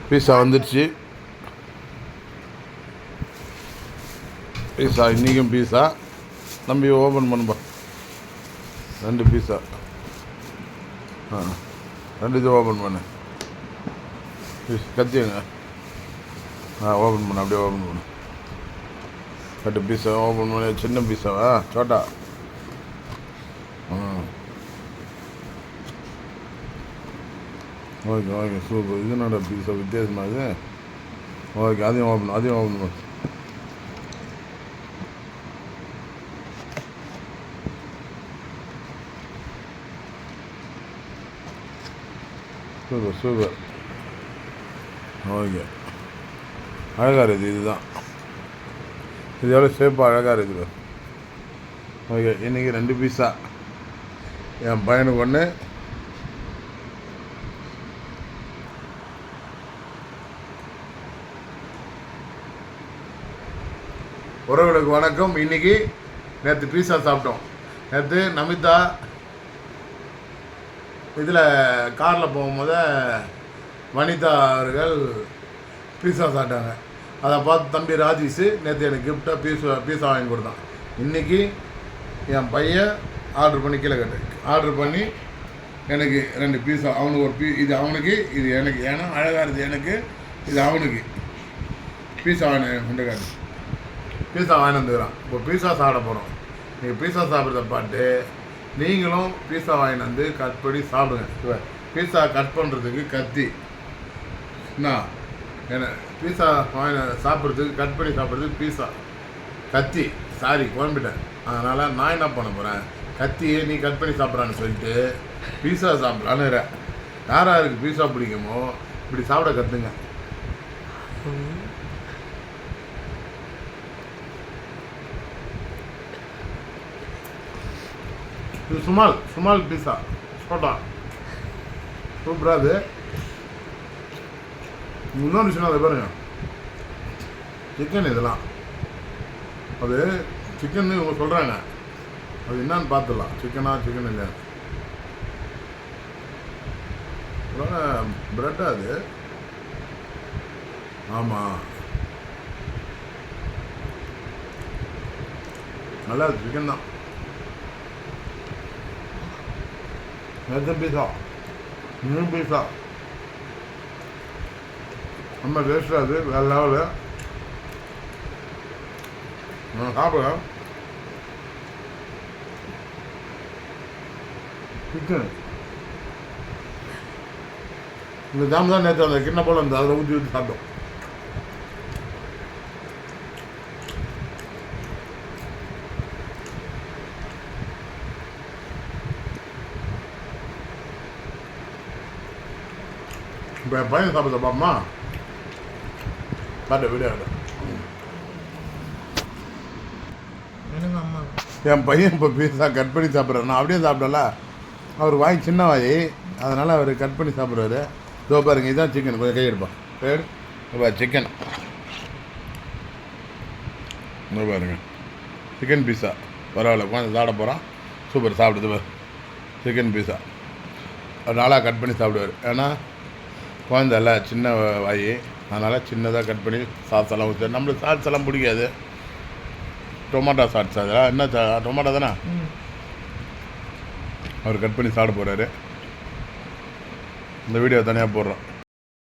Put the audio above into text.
பீஸா வந்துடுச்சு. பீஸா இன்றைக்கும் பீஸா. தம்பி ஓப்பன் பண்ணுப்பா. 2 பீஸா. 2 இது ஓப்பன் பண்ணு. கத்தியங்க. ஓப்பன் பண்ணு. அப்படியே ஓப்பன் பண்ணு. 2 பீஸா ஓப்பன் பண்ணு. சின்ன பீஸாவா சோட்டா? Okay okay super. இது என்னடா பீஸா வித்தியாசமாக இது? ஓகே அதையும் ஓப்பன் பண்ணு. சூப்பர். ஓகே அழகாக இருக்குது. இதுதான் இது எவ்வளோ ஷேப்பாக அழகாக இருக்குது. ஓகே இன்றைக்கி 2 பீஸா. என் பையனுக்கு 1. உறவுகளுக்கு வணக்கம். இன்றைக்கி நேற்று பீஸா சாப்பிட்டோம். நேற்று நமிதா இதில் காரில் போகும்போது வனிதா அவர்கள் பீஸா சாப்பிட்டாங்க. அதை பார்த்து தம்பி ராஜேஷ் நேற்று எனக்கு கிஃப்டாக பீஸா வாங்கி கொடுத்தான். இன்றைக்கி என் பையன் ஆர்டர் பண்ணி ஆர்டர் பண்ணி எனக்கு 2 பீஸா. அவனுக்கு ஒரு இது அவனுக்கு, இது எனக்கு. ஏன்னா அழகாக இருக்குது எனக்கு, இது அவனுக்கு. பீஸா வாங்கி பீஸா வாங்கி வந்துக்கிறான். இப்போ பீஸா சாப்பிட போகிறோம். நீங்கள் பீஸா சாப்பிட்றத பார்த்து நீங்களும் பீஸா வாங்கிட்டு வந்து கட் பண்ணி சாப்பிடுங்க. பீஸா கட் பண்ணுறதுக்கு கத்தி என்ன, பீஸா வாங்கி சாப்பிட்றதுக்கு கட் பண்ணி சாப்பிட்றதுக்கு பீஸா கத்தி குழம்பிட்டேன். அதனால் நான் என்ன பண்ண போகிறேன், கத்தியை நீ கட் பண்ணி சாப்பிட்றான்னு சொல்லிட்டு பீஸா சாப்பிட்லான்னு. யாருக்கு பீஸா பிடிக்குமோ இப்படி சாப்பிட கற்றுங்க. இது சுமால் பீஸா சோட்டா சூப்பராக. அது இன்னொரு விஷயம் அதை பாருங்க, சிக்கன். இதெல்லாம் அது சிக்கன் இவங்க சொல்கிறாங்க, அது என்னன்னு பார்த்துடலாம். சிக்கன் இல்லையா? பிரெட்டா அது? ஆமாம், நல்லா இருக்கு. சிக்கன் தான். நேற்று பீஸா, இன்னும் பீஸா ரொம்ப டேஸ்டாக அது. வேறு லெவலு. சாப்பிட சிக்கன் இந்த ஜாம் தான் நேற்று அந்த கிண்ண போல் அந்த அதில் ஊற்றி சாப்பிட்டோம். இப்போ என் பையன் சாப்பிட பாப்பமா காட்ட வீடியோ. என் பையன் இப்போ பீஸா கட் பண்ணி சாப்பிட்றாரு. நான் அப்படியே சாப்பிடல, அவர் வாய் சின்ன வாய், அதனால் அவர் கட் பண்ணி சாப்பிட்றாரு. இதோ பாருங்க, இதுதான் சிக்கன். கொஞ்சம் கை எடுப்பா. சிக்கன் இதோ பாருங்க, சிக்கன் பீஸா. பரவாயில்ல, கொஞ்சம் சாப்பிட போகிறான். சூப்பர், சாப்பிடுது. சிக்கன் பீஸா நாளாக கட் பண்ணி சாப்பிடுவார். ஏன்னா குழந்தைல சின்ன வாய், அதனால் சின்னதாக கட் பண்ணி சாஸ் எல்லாம் ஊற்று. நம்மளுக்கு சாஸ் எல்லாம் பிடிக்காது. டொமாட்டோ சாஸ் அதெல்லாம் என்ன டொமாட்டோ தானே. அவர் கட் பண்ணி சாப்பிட போகிறாரு. இந்த வீடியோ தனியாக போடுறோம்.